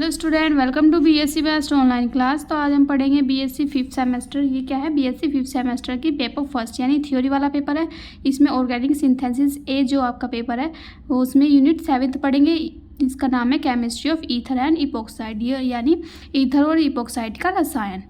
Hello student, welcome to BSc best online class. तो आज हम पढ़ेंगे बीएससी फिफ्थ सेमेस्टर। ये क्या है? बीएससी फिफ्थ सेमेस्टर की पेपर फर्स्ट यानी थ्योरी वाला पेपर है। इसमें ऑर्गेनिक सिंथेसिस ए जो आपका पेपर है वो उसमें यूनिट 7 पढ़ेंगे। इसका नाम है chemistry of ether and epoxide, यानी ईथर और इपोक्साइड का रसायन।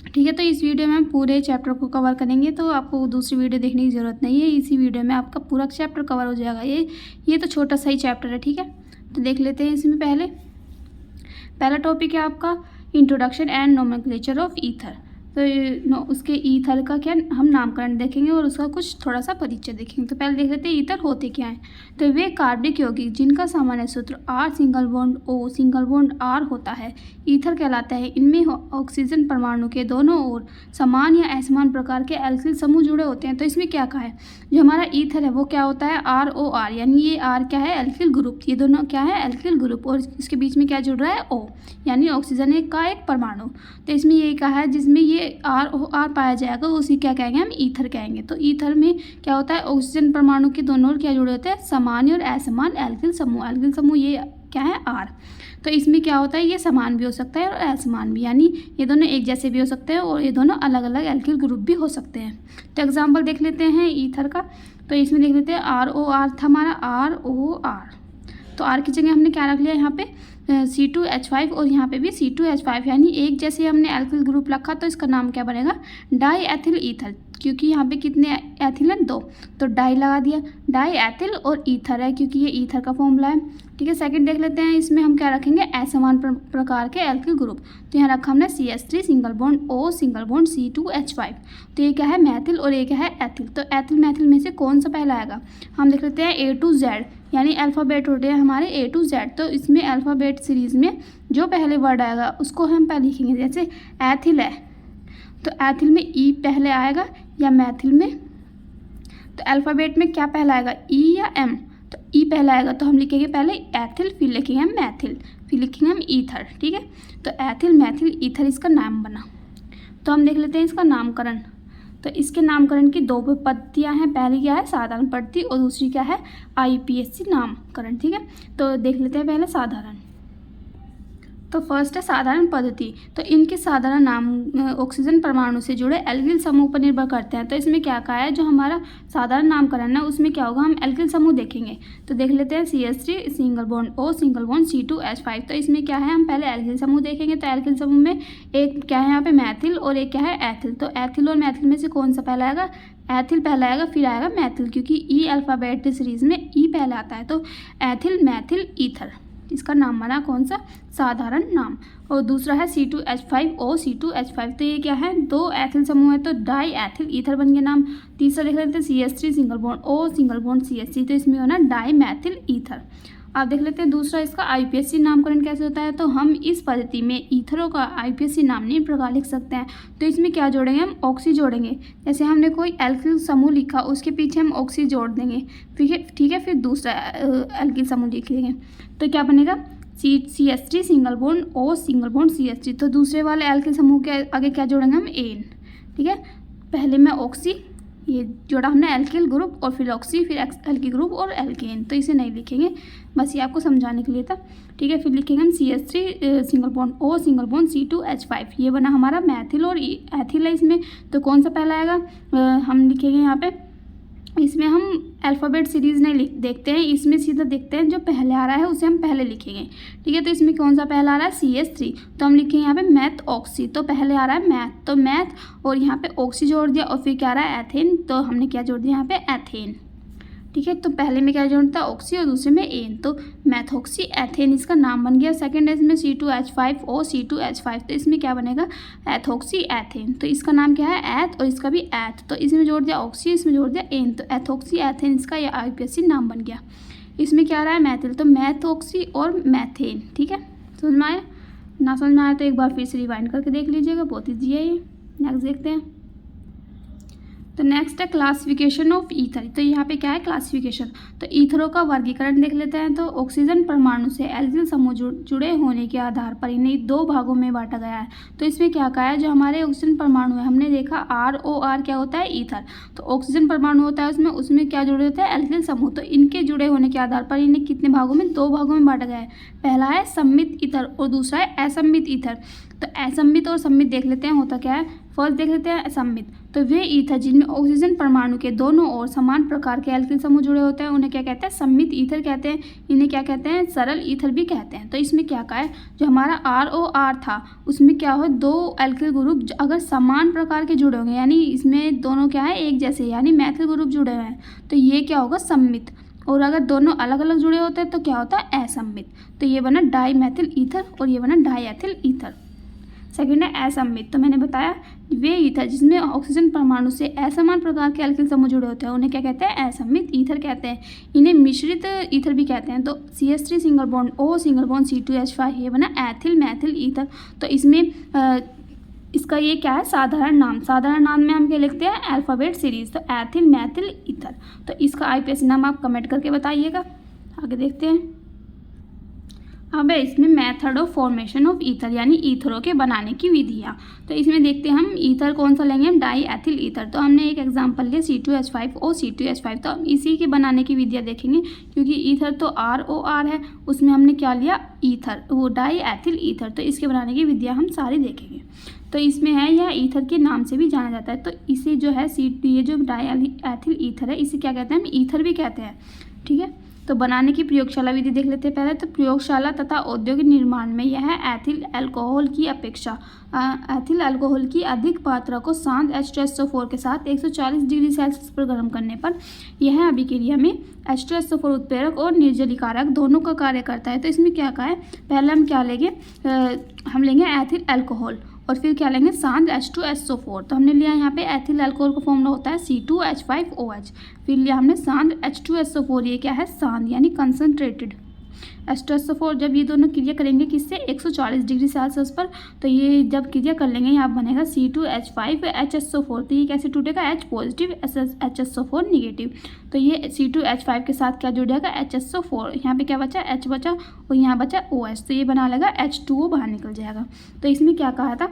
ठीक है, तो इस वीडियो में हम पूरे चैप्टर को कवर करेंगे, तो आपको दूसरी वीडियो देखने की ज़रूरत नहीं है। इसी वीडियो में आपका पूरा चैप्टर कवर हो जाएगा। ये तो छोटा सा ही चैप्टर है। ठीक है, तो देख लेते हैं। इसमें पहला टॉपिक है आपका introduction and nomenclature of ether. तो उसके ईथर का क्या हम नामकरण देखेंगे और उसका कुछ थोड़ा सा परिचय देखेंगे। तो पहले देख लेते हैं ईथर होते क्या हैं। तो वे कार्बनिक यौगिक जिनका सामान्य सूत्र R single bond O single bond R होता है ईथर कहलाता है। इनमें ऑक्सीजन परमाणु के दोनों ओर समान या असमान प्रकार के एल्किल समूह जुड़े होते हैं। तो इसमें क्या कहा है, जो हमारा ईथर है वो क्या होता है ROR, यानी ये R क्या है? Alkyl group. ये दोनों क्या है? Alkyl group. और इसके बीच में क्या जुड़ रहा है? O, यानी ऑक्सीजन का एक परमाणु। तो इसमें यही कहा है जिसमें ये ROR पाया जाएगा उसी क्या कहेंगे हम? ईथर कहेंगे। तो ईथर में क्या होता है? ऑक्सीजन परमाणु के दोनों ओर क्या जुड़े होते हैं? समान और असमान एल्किल समूह। एल्किल समूह ये क्या है? R। तो इसमें क्या होता है? ये समान भी हो सकता है और असमान भी, यानी ये दोनों एक जैसे भी हो सकते हैं और ये दोनों अलग अलग एल्किल ग्रुप भी हो सकते हैं। तो एग्जाम्पल देख लेते हैं ईथर का। तो इसमें देख लेते हैं ROR था हमारा ROR। तो R की जगह हमने क्या रख लिया यहाँ पे? C2H5 और यहाँ पे भी C2H5, यानी एक जैसे हमने एल्किल ग्रुप रखा। तो इसका नाम क्या बनेगा? डाई एथिल ईथर, क्योंकि यहाँ पे कितने एथिल हैं? 2, तो डाई लगा दिया। डाई एथिल और ईथर है क्योंकि ये ईथर का फॉर्मूला है। ठीक है, सेकंड देख लेते हैं। इसमें हम क्या रखेंगे? असमान प्रकार के एल्किल ग्रुप। तो यहाँ रखा हमने CH3 single bond O single bond C2H5। तो ये क्या है? मैथिल और ये क्या है? एथिल। तो एथिल मैथिल में से कौन सा पहला आएगा? हम देख लेते हैं A to Z, यानी अल्फ़ाबेट होते हैं हमारे A to Z। तो इसमें अल्फ़ाबेट सीरीज़ में जो पहले वर्ड आएगा उसको हम पहले लिखेंगे। जैसे एथिल है तो एथिल में E पहले आएगा या मैथिल में? तो अल्फ़ाबेट में क्या पहला आएगा? E या M? तो E पहला आएगा तो हम लिखेंगे पहले एथिल, फिर लिखेंगे हम मैथिल, फिर लिखेंगे हम ईथर। ठीक है, तो एथिल मैथिल ईथर इसका नाम बना। तो हम देख लेते हैं इसका नामकरण। तो इसके नामकरण की 2 पद्धतियाँ हैं। पहली क्या है? साधारण पद्धति और दूसरी क्या है? IUPAC नामकरण। ठीक है, तो देख लेते हैं पहले साधारण। तो फर्स्ट है साधारण पद्धति। तो इनके साधारण नाम ऑक्सीजन परमाणु से जुड़े एल्किल समूह पर निर्भर करते हैं। तो इसमें क्या कहा है? जो हमारा साधारण नामकरण है उसमें क्या होगा? हम एल्किल समूह देखेंगे। तो देख लेते हैं CH3 single bond O single bond C2H5। तो इसमें क्या है? हम पहले एल्किल समूह देखेंगे। तो एल्किल समूह में एक क्या है यहाँ पे? मैथिल और एक क्या है? एथिल। तो एथिल और मैथिल में से कौन सा पहला आएगा? एथिल पहला आएगा, फिर आएगा मैथिल, क्योंकि E अल्फ़ाबेट सीरीज में E पहले आता है। तो एथिल मैथिल ईथर इसका नाम बना। कौन सा? साधारण नाम। और दूसरा है C2H5O C2H5। तो ये क्या है? 2 एथिल समूह है तो डाई एथिल ईथर बन गया नाम। तीसरा देख लेते हैं CH3 single bond O single bond CH3। तो इसमें होना डाई मैथिल ईथर। आप देख लेते हैं दूसरा इसका IUPAC नामकरण कैसे होता है। तो हम इस पद्धति में ईथरों का IUPAC नाम नहीं प्रकार लिख सकते हैं। तो इसमें क्या जोड़ेंगे? हम ऑक्सी जोड़ेंगे। जैसे हमने कोई एल्किल समूह लिखा उसके पीछे हम ऑक्सी जोड़ देंगे। ठीक है, फिर दूसरा एल्किल समूह लिख लेंगे। तो क्या बनेगा? CH3 single bond O single bond CH3। तो दूसरे वाले एल्किल समूह के आगे क्या जोड़ेंगे? हम एन। ठीक है, पहले में ऑक्सी ये जोड़ा हमने एल्किल ग्रुप और फिर ऑक्सी, फिर एल्किल ग्रुप और एल्केन। तो इसे नहीं लिखेंगे, बस ये आपको समझाने के लिए था। ठीक है, फिर लिखेंगे हम CH3 single bond O single bond C2H5। ये बना हमारा मैथिल और एथिल है इसमें। तो कौन सा पहला आएगा? हम लिखेंगे यहाँ पे। इसमें हम अल्फ़ाबेट सीरीज़ नहीं देखते हैं, इसमें सीधा देखते हैं जो पहले आ रहा है उसे हम पहले लिखेंगे। ठीक है, तो इसमें कौन सा पहला आ रहा है? CH3। तो हम लिखेंगे यहाँ पे मैथ ऑक्सी। तो पहले आ रहा है मैथ, तो मैथ और यहाँ पे ऑक्सी जोड़ दिया और फिर क्या आ रहा है? एथेन। तो हमने क्या जोड़ दिया यहाँ पे? एथेन। ठीक है, तो पहले में क्या जोड़ता है? ऑक्सी और दूसरे में एन। तो मैथॉक्सी एथेन इसका नाम बन गया। सेकंड है इसमें C2H5O C2H5। तो इसमें क्या बनेगा? Ethoxy ethane. तो इसका नाम क्या है? एथ, और इसका भी एथ। तो इसमें जोड़ दिया ऑक्सी, इसमें जोड़ दिया एन। तो एथॉक्सी एथेन इसका यह IUPAC नाम बन गया। इसमें क्या आ रहा है? मैथिल। तो मैथॉक्सी और मैथेन। ठीक है, समझ में आया? ना समझ में आया तो एक बार फिर से रिवाइंड करके देख लीजिएगा, बहुत ईजी है ये। नेक्स्ट देखते हैं। तो नेक्स्ट है क्लासिफिकेशन ऑफ ईथर। तो यहाँ पे क्या है क्लासिफिकेशन, तो ईथरों का वर्गीकरण देख लेते हैं। तो ऑक्सीजन परमाणु से एल्किल समूह जुड़े होने के आधार पर इन्हें 2 भागों में बांटा गया है। तो इसमें क्या कहा है, जो हमारे ऑक्सीजन परमाणु है, हमने देखा ROR क्या होता है, ईथर। तो ऑक्सीजन परमाणु होता है उसमें क्या जुड़े होते हैं, एल्किल समूह। तो इनके जुड़े होने के आधार पर इन्हें कितने भागों में, 2 भागों में बांटा गया है। पहला है सम्मित ईथर और दूसरा है असम्मित ईथर। तो असम्मित और सम्मित देख लेते हैं होता क्या है। फर्स्ट देख लेते हैं असम्मित। तो वे ईथर जिनमें ऑक्सीजन परमाणु के दोनों ओर समान प्रकार के एल्किल समूह जुड़े होते हैं उन्हें क्या कहते हैं, सम्मित ईथर कहते हैं। इन्हें क्या कहते हैं, सरल ईथर भी कहते हैं। तो इसमें क्या कहा है, जो हमारा ROR था उसमें क्या हो, 2 एल्किल ग्रुप अगर समान प्रकार के जुड़े होंगे, यानी इसमें दोनों क्या है, एक जैसे, यानी मैथिल ग्रुप जुड़े हुए हैं, तो ये क्या होगा, सम्मित। और अगर दोनों अलग अलग जुड़े होते हैं तो क्या होता है, असम्मित। तो ये बना डाई मैथिल ईथर और ये बना डाई एथिल ईथर। सेकेंड है असम्मित। तो मैंने बताया वे ईथर जिसमें ऑक्सीजन परमाणु से असमान प्रकार के एल्किल समूह जुड़े होते हैं उन्हें क्या कहते हैं, असम्मित ईथर कहते हैं। इन्हें मिश्रित ईथर भी कहते हैं। तो CH3 single bond O single bond C2H5 ये बना एथिल मैथिल ईथर। तो इसमें इसका ये क्या है, साधारण नाम। साधारण नाम में हम क्या लिखते हैं, अल्फ़ाबेट सीरीज। तो एथिल मैथिल ईथर। तो इसका IPSC नाम आप कमेंट करके बताइएगा। आगे देखते हैं। अब है इसमें method of formation of ether, यानी ईथरों के बनाने की विधियाँ। तो इसमें देखते हैं हम ईथर कौन सा लेंगे, हम डाई एथिल ईथर। तो हमने एक एग्जांपल लिया C2H5 और C2H5। तो हम इसी के बनाने की विधियाँ देखेंगे, क्योंकि ईथर तो ROR है, उसमें हमने क्या लिया, ईथर, वो डाई एथिल ईथर। तो इसके बनाने की विधियाँ हम सारी देखेंगे। तो इसमें है यह ईथर के नाम से भी जाना जाता है। तो इसे जो है ये जो डाई एथिल ईथर है इसे क्या कहते हैं, हम ईथर भी कहते हैं। ठीक है। तो बनाने की प्रयोगशाला विधि देख लेते हैं पहले। तो प्रयोगशाला तथा औद्योगिक निर्माण में यह एथिल अल्कोहल की अपेक्षा एथिल अल्कोहल की अधिक मात्रा को शांत H2SO4 के साथ 140 डिग्री सेल्सियस पर गर्म करने पर यह अभिक्रिया में H2SO4 उत्प्रेरक और निर्जलीकारक दोनों का कार्य करता है। तो इसमें क्या कहा है, पहले हम क्या लेंगे, हम लेंगे एथिल अल्कोहल और फिर क्या लेंगे, शांत H2SO4। तो हमने लिया यहाँ पे एथिल अल्कोहल का फॉर्मूला होता है C2H5OH। फिर लिया हमने शांत H2SO4, ये क्या है, शांत यानी कंसनट्रेटेड H2SO4। जब ये दोनों क्रिया करेंगे किससे, 140 डिग्री सेल्सियस पर, तो ये जब क्रिया कर लेंगे यहाँ बनेगा C2H5HSO4। तो ये कैसे टूटेगा, H पॉजिटिव HSO4 निगेटिव। तो ये C2H5 के साथ क्या जुड़ जाएगा, HSO4। यहाँ पे क्या बचा, H बचा और यहाँ बचा OH। तो ये बना लेगा H2O, बाहर निकल जाएगा। तो इसमें क्या कहा था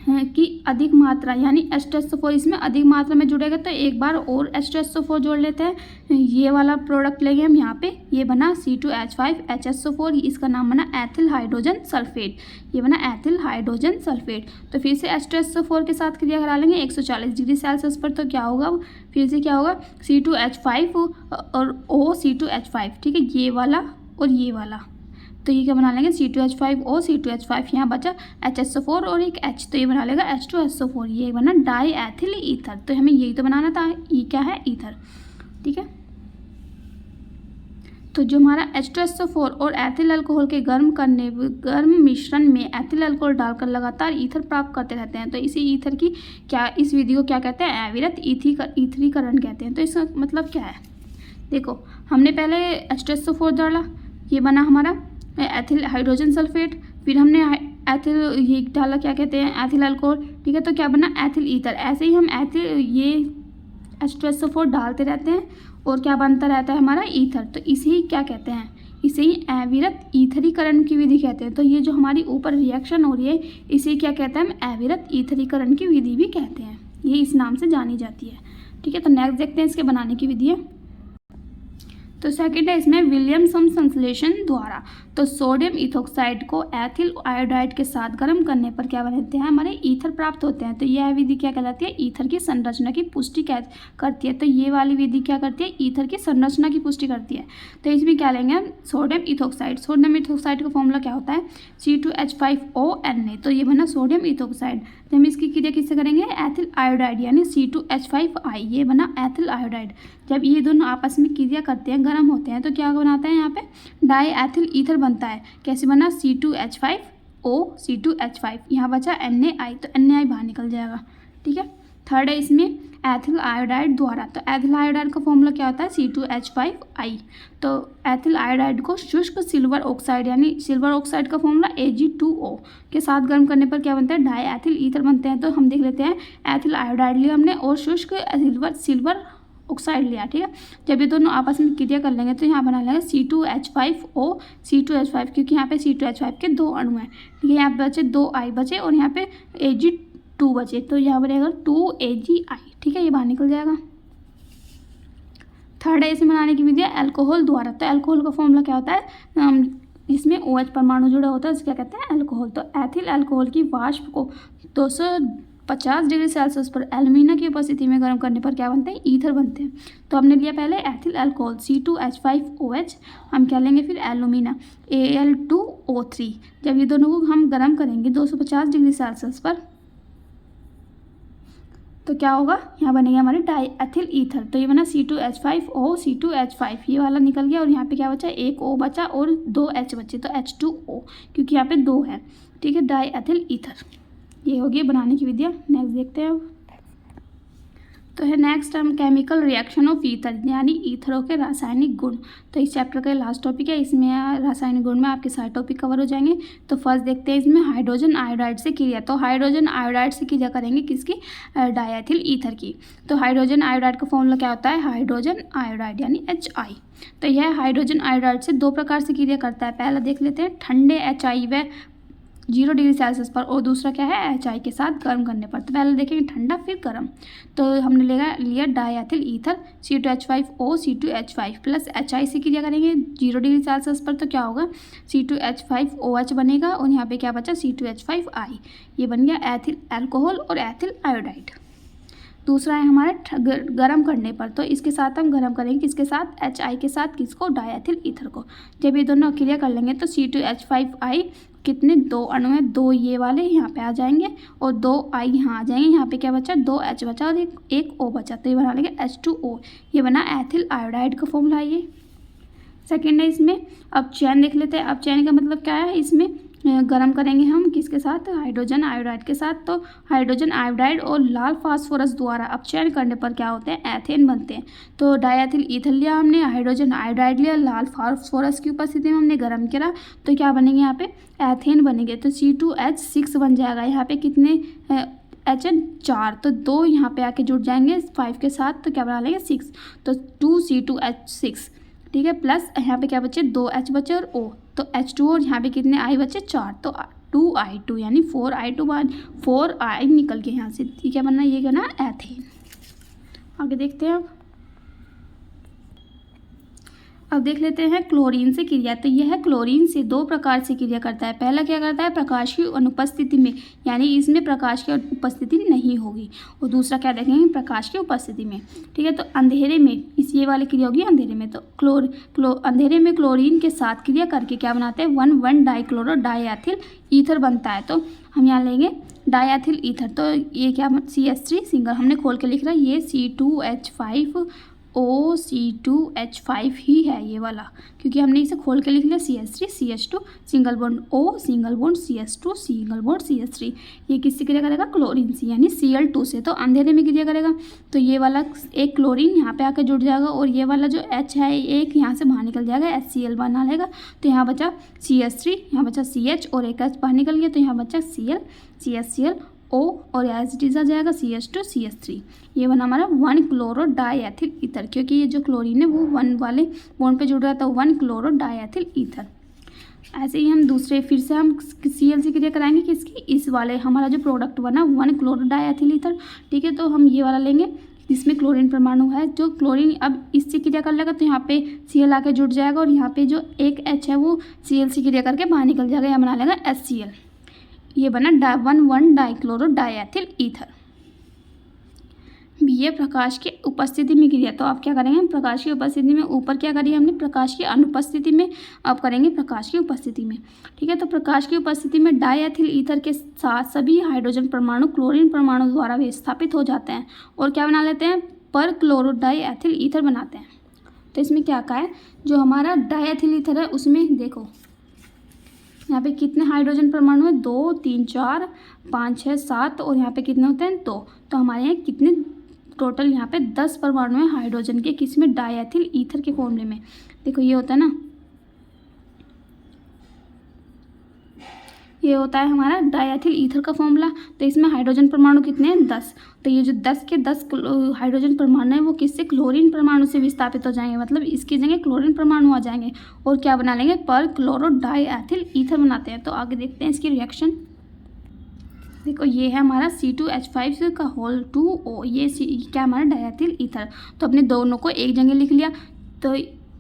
कि अधिक मात्रा, यानी H2SO4 इसमें अधिक मात्रा में जुड़ेगा। तो एक बार और H2SO4 जोड़ लेते हैं। ये वाला प्रोडक्ट लेंगे हम यहाँ पे, ये बना C2H5HSO4, इसका नाम बना एथिल हाइड्रोजन सल्फेट। ये बना एथिल हाइड्रोजन सल्फेट। तो फिर से H2SO4 के साथ क्रिया करा लेंगे 140 डिग्री सेल्सियस पर। तो क्या होगा, फिर से क्या होगा, C2H5 और OC2H5। ठीक है, ये वाला और ये वाला। तो ये क्या बना लेंगे, C2H5 और C2H5, यहाँ बचा HSO4 और एक H। तो ये बना लेगा H2SO4। ये बना डाई एथिल ईथर। तो हमें यही तो बनाना था, ये क्या है, ईथर। ठीक है। तो जो हमारा H2SO4 और एथिल अल्कोहल के गर्म मिश्रण में एथिल अल्कोहल डालकर लगातार ईथर प्राप्त करते रहते हैं। तो इसी ईथर की क्या, इस विधि को क्या कहते हैं, अविरत ईथरीकरण कहते हैं। तो इसका मतलब क्या है, देखो हमने पहले H2SO4 डाला, ये बना हमारा एथिल हाइड्रोजन सल्फेट। फिर हमने एथिल ये डाला, क्या कहते हैं, एथिल अल्कोहल। ठीक है, तो क्या बना, एथिल ईथर। ऐसे ही हम एथिल ये H2SO4 डालते रहते हैं और क्या बनता रहता है हमारा, ईथर। तो इसे ही क्या कहते हैं, इसे ही अविरत ईथरीकरण की विधि कहते हैं। तो ये जो हमारी ऊपर रिएक्शन हो रही है इसे क्या कहते हैं, हम अविरत ईथरीकरण की विधि भी कहते हैं। ये इस नाम से जानी जाती है। ठीक है। तो नेक्स्ट देखते हैं इसके बनाने की विधि है। तो सेकंड है इसमें विलियमसन संश्लेषण द्वारा। तो सोडियम इथोक्साइड को एथिल आयोडाइड के साथ गर्म करने पर क्या बनते हैं, हमारे ईथर प्राप्त होते हैं। तो यह विधि क्या कहलाती है, ईथर की संरचना की पुष्टि करती है। तो ये वाली विधि क्या करती है, ईथर की संरचना की पुष्टि करती है। तो इसमें क्या लेंगे हम, सोडियम इथोक्साइड। सोडियम इथोक्साइड का फॉर्मूला क्या होता है, C2H5ONa। तो ये बना सोडियम इथोक्साइड। तो हम इसकी क्रिया किससे करेंगे, एथिल आयोडाइड यानी C2H5I। ये बना एथिल आयोडाइड। जब ये दोनों आपस में क्रिया करते हैं, गर्म होते हैं, तो क्या बनाता है, यहाँ पे डाई एथिल ईथर बनता है। कैसे बना, C2H5O C2H5, यहाँ बचा NaI। तो NaI बाहर निकल जाएगा। ठीक है। थर्ड है इसमें एथिल आयोडाइड द्वारा। तो एथिल आयोडाइड का फॉर्मूला क्या होता है C2H5I। तो एथिल आयोडाइड को शुष्क सिल्वर ऑक्साइड यानी सिल्वर ऑक्साइड का फॉर्मूला Ag2O के साथ गर्म करने पर क्या बनता है डाई एथिल ईथर बनते हैं। तो हम देख लेते हैं एथिल आयोडाइड लिया हमने और शुष्क सिल्वर ऑक्साइड लिया, ठीक है। जब ये दोनों आपस में क्रिया कर लेंगे तो यहाँ बना लेंगे C2H5O C2H5 क्योंकि यहाँ पे C2H5 के 2 अणु हैं, ठीक है। यहाँ पे बचे 2I बचे और यहाँ पे Ag2 बचे, तो यहाँ बनेगा 2AgI, ठीक है, ये बाहर निकल जाएगा। थर्ड है इसे बनाने की विधि अल्कोहल द्वारा। तो अल्कोहल का फॉर्मूला क्या होता है, इसमें OH परमाणु जुड़ा होता है, इसको क्या कहते हैं अल्कोहल। तो एथिल अल्कोहल की वाष्प को 250 डिग्री सेल्सियस पर एल्यूमिना की उपस्थिति में गर्म करने पर क्या बनते हैं ईथर बनते हैं। तो हमने लिया पहले एथिल अल्कोहल C2H5OH, हम क्या लेंगे फिर एल्यूमिना Al2O3। जब ये दोनों को हम गर्म करेंगे 250 डिग्री सेल्सियस पर तो क्या होगा, यहाँ बनेगा हमारे डाई एथिल ईथर। तो ये बना C2H5O C2H5, ये वाला निकल गया और यहाँ पे क्या बचा, एक O बचा और 2 H बचे, तो H2O क्योंकि यहाँ पे 2 है, ठीक है, डाई एथिल ईथर। ये होगी बनाने की विधियाँ। नेक्स्ट देखते हैं अब। तो है नेक्स्ट हम केमिकल रिएक्शन ऑफ ईथर यानी ईथरों के रासायनिक गुण। तो इस चैप्टर का लास्ट टॉपिक है, इसमें रासायनिक गुण में आपके सारे टॉपिक कवर हो जाएंगे। तो फर्स्ट देखते हैं इसमें हाइड्रोजन आयोडाइड से क्रिया। तो हाइड्रोजन आयोडाइड से क्रिया करेंगे किसकी, डायएथिल ईथर की। तो हाइड्रोजन आयोडाइड का फॉर्मूला क्या होता है हाइड्रोजन आयोडाइड यानी HI। तो यह हाइड्रोजन आयोडाइड से 2 प्रकार से क्रिया करता है। पहला देख लेते हैं ठंडे HI व 0 डिग्री सेल्सियस पर, और दूसरा क्या है HI के साथ गर्म करने पर। तो पहले देखेंगे ठंडा फिर गर्म। तो हमने लिया डायएथिल ether C2H5O C2H5 plus HI से क्रिया करेंगे 0 डिग्री सेल्सियस पर, तो क्या होगा C2H5OH बनेगा और यहाँ पे क्या बचा C2H5I। ये बन गया एथिल अल्कोहल और एथिल आयोडाइड। दूसरा है हमारा गर्म करने पर। तो इसके साथ हम गर्म करेंगे किसके साथ, HI के साथ, किसको डायएथिल ईथर को। जब ये दोनों क्रिया कर लेंगे तो C2H5I कितने 2 अणु हैं, 2 ये वाले यहाँ पे आ जाएंगे और 2I यहाँ आ जाएंगे। यहाँ पे क्या बचा 2 H बचा और एक O बचा, तो ये बना लेंगे H2O। ये बना एथिल आयोडाइड का फॉर्मूला है ये। सेकेंड है इसमें अब चैन देख लेते हैं। अब चैन का मतलब क्या है, इसमें गर्म करेंगे हम किसके साथ, हाइड्रोजन आयोडाइड के साथ। तो हाइड्रोजन आयोडाइड और लाल फास्फोरस द्वारा अपचयन करने पर क्या होते हैं एथेन बनते हैं। तो डायएथिल ईथर लिया हमने, हाइड्रोजन आयोडाइड लिया, लाल फास्फोरस की उपस्थिति में हमने गर्म किया, तो क्या बनेंगे यहाँ पे एथेन बनेंगे। तो C2H6 बन जाएगा। यहाँ पे कितने H 4, तो 2 यहाँ पे आके जुड़ जाएंगे 5 के साथ, तो क्या बना लेंगे 6, तो 2C2H6, ठीक है। प्लस यहाँ पे क्या बचे 2 H बचे और O, तो H2 और यहाँ पे कितने I बचे 4, तो 2I2 यानी 4I निकल के यहाँ से, ठीक है, बनना ये क्या ना एथेन। आगे देखते हैं अब देख लेते हैं क्लोरीन से क्रिया। तो यह क्लोरीन से 2 प्रकार से क्रिया करता है। पहला क्या करता है प्रकाश की अनुपस्थिति में, यानी इसमें प्रकाश की उपस्थिति नहीं होगी, और दूसरा क्या देखेंगे प्रकाश की उपस्थिति में, ठीक है। तो अंधेरे में ये वाली क्रिया होगी अंधेरे में। तो अंधेरे में क्लोरीन के साथ क्रिया करके क्या बनाते हैं 1,1 डाइक्लोरो डायएथिल ईथर बनता है। तो हम यहाँ लेंगे डायएथिल ईथर। तो ये क्या CH3 सिंगल हमने खोल के लिख रहा है, ये C2H5O C2H5 ही है ये वाला, क्योंकि हमने इसे खोल के लिख लिया CH3 CH2 single bond O single bond CH2 single bond CH3। ये किससे क्रिया करेगा क्लोरीन से यानी Cl2 से। तो अंधेरे में क्रिया करेगा, तो ये वाला एक क्लोरीन यहाँ पे आकर जुड़ जाएगा और ये वाला जो H है एक यहाँ से बाहर निकल जाएगा HCl बना लेगा। तो यहाँ बचा CH3, यहाँ बचा CH और एक H बाहर निकल गया, तो यहाँ बचा Cl CHCl O और एज इट आ जाएगा CH2 CH3। ये बना हमारा 1 क्लोरो डायएथिल ईथर, क्योंकि ये जो क्लोरीन है वो 1 वाले बॉन्ड पे जुड़ रहा था, 1 क्लोरो डायएथिल ईथर। ऐसे ही हम दूसरे फिर से हम Cl से क्रिया कराएंगे किसकी, इस वाले हमारा जो प्रोडक्ट बना 1 क्लोरो डायएथिल ईथर, ठीक है। तो हम ये वाला लेंगे जिसमें क्लोरीन परमाणु है, जो क्लोरीन अब इससे क्रिया कर लेगा तो यहाँ पे Cl आके जुड़ जाएगा और यहाँ पे जो एक H है वो Cl से क्रिया करके बाहर निकल जाएगा, यहाँ बना लेगा HCl। ये बना 1,1 डाइक्लोरो डायएथिल ईथर। ये प्रकाश की उपस्थिति में क्रिया। तो आप क्या करेंगे प्रकाश की उपस्थिति में, ऊपर क्या करिए हमने प्रकाश की अनुपस्थिति में, अब करेंगे प्रकाश की उपस्थिति में, ठीक है। तो प्रकाश की उपस्थिति में डायएथिल ईथर के साथ सभी हाइड्रोजन परमाणु क्लोरीन परमाणु द्वारा विस्थापित हो जाते हैं और क्या बना लेते हैं पर क्लोरो डायएथिल ईथर बनाते हैं। तो इसमें क्या कहा है, जो हमारा डायएथिल ईथर है उसमें देखो यहाँ पे कितने हाइड्रोजन परमाणु है? 2 3 4 5 6 7 और यहाँ पे कितने होते हैं? 2। तो हमारे यहाँ कितने टोटल यहाँ पे 10 परमाणु हैं हाइड्रोजन के, किसमें? डायथिल ईथर के फॉर्मूले में। देखो ये होता है ना, ये होता है हमारा डायथिल ईथर का फॉर्मूला। तो इसमें हाइड्रोजन परमाणु कितने हैं? 10। तो ये जो 10 के 10 हाइड्रोजन परमाणु है वो किससे? क्लोरीन परमाणु से विस्थापित हो जाएंगे, मतलब इसकी जगह क्लोरीन परमाणु आ जाएंगे और क्या बना लेंगे? पर क्लोरो डायथिल ईथर बनाते हैं। तो आगे देखते हैं इसकी रिएक्शन। देखो ये है हमारा C2H5 का होल 2O, ये क्या हमारा डायथिल ईथर। तो अपने दोनों को एक जगह लिख लिया। तो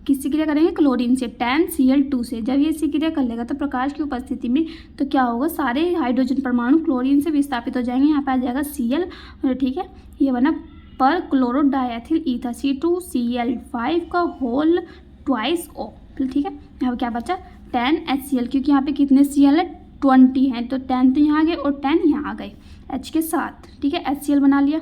किससे क्रिया करेंगे? क्लोरीन से, 10Cl2 से। जब ये इससे क्रिया कर लेगा तो प्रकाश की उपस्थिति में तो क्या होगा? सारे हाइड्रोजन परमाणु क्लोरीन से विस्थापित हो जाएंगे। यहाँ पे आ जाएगा Cl, ठीक है, ये बना पर क्लोरो डायथिल ईथर C2Cl5 का होल 2O, ठीक है। यहाँ पे क्या बचा? 10HCl, क्योंकि यहाँ पे कितने Cl है? 20 हैं, तो 10 तो यहाँ आ गए और 10 यहाँ आ गए H के साथ, ठीक है। HCl बना लिया।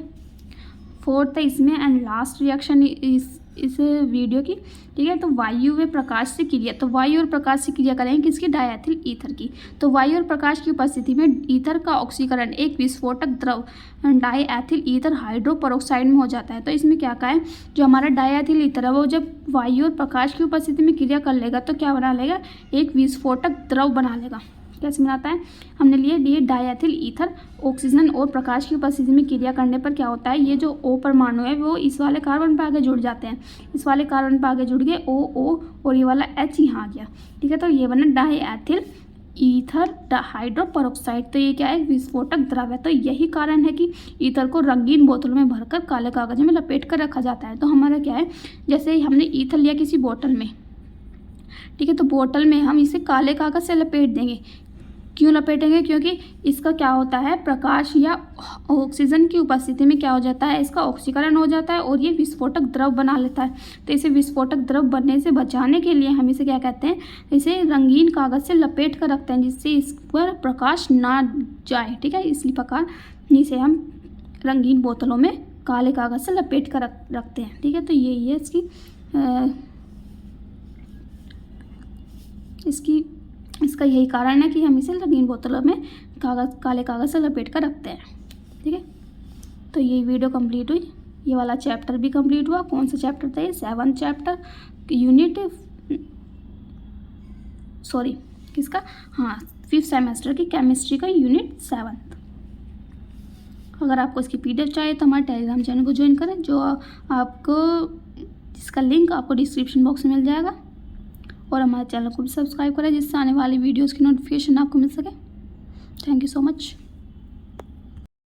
फोर्थ है इसमें एंड लास्ट रिएक्शन इस वीडियो की, ठीक है। तो वायु व प्रकाश से क्रिया, तो वायु और प्रकाश से क्रिया करेंगे किसकी? डायथिल ईथर की। तो वायु और प्रकाश की उपस्थिति में ईथर का ऑक्सीकरण एक विस्फोटक द्रव डायथिल ईथर हाइड्रो पेरोक्साइड में हो जाता है। तो इसमें क्या कहा है? जो हमारा डायथिल ईथर है वो जब वायु और प्रकाश की उपस्थिति में क्रिया कर लेगा तो क्या बना लेगा? एक विस्फोटक द्रव बना लेगा। कैसे बनाता है? हमने लिए डायथिल ईथर ऑक्सीजन और प्रकाश की उपस्थिति में क्रिया करने पर क्या होता है? ये जो O परमाणु है वो इस वाले कार्बन पर आगे जुड़ जाते हैं, इस वाले कार्बन पर आगे जुड़ गए O और ये वाला H यहाँ आ गया, ठीक है। तो ये बना डायथिल ईथर हाइड्रो पेरोक्साइड। तो ये क्या है? विस्फोटक द्रव है। तो यही कारण है कि ईथर को रंगीन बोतलों में भरकर काले कागज में लपेट कर रखा जाता है। तो हमारा क्या है? जैसे हमने ईथर लिया किसी बोतल में, ठीक है, तो बोतल में हम इसे काले कागज से लपेट देंगे। क्यों लपेटेंगे? क्योंकि इसका क्या होता है? प्रकाश या ऑक्सीजन की उपस्थिति में क्या हो जाता है? इसका ऑक्सीकरण हो जाता है और ये विस्फोटक द्रव बना लेता है। तो इसे विस्फोटक द्रव बनने से बचाने के लिए हम इसे क्या कहते हैं? इसे रंगीन कागज से लपेट कर रखते हैं जिससे इस पर प्रकाश ना जाए, ठीक है। इसलिए प्रकार इसे हम रंगीन बोतलों में काले कागज से लपेट कर रखते हैं, ठीक है। तो यही है इसका यही कारण है कि हम इसे रंगीन बोतलों में काले कागज से लपेट कर रखते हैं, ठीक है। तो ये वीडियो कंप्लीट हुई, ये वाला चैप्टर भी कंप्लीट हुआ। कौन सा चैप्टर था ये? 7th चैप्टर, यूनिट किसका? हाँ, 5th सेमेस्टर की केमिस्ट्री का यूनिट 7th। अगर आपको इसकी PDF चाहिए तो हमारे टेलीग्राम चैनल को ज्वाइन करें, जो आपको जिसका लिंक आपको डिस्क्रिप्शन बॉक्स में मिल जाएगा। और हमारे चैनल को भी सब्सक्राइब करें जिससे आने वाली वीडियोज़ की नोटिफिकेशन आपको मिल सके। Thank you so much.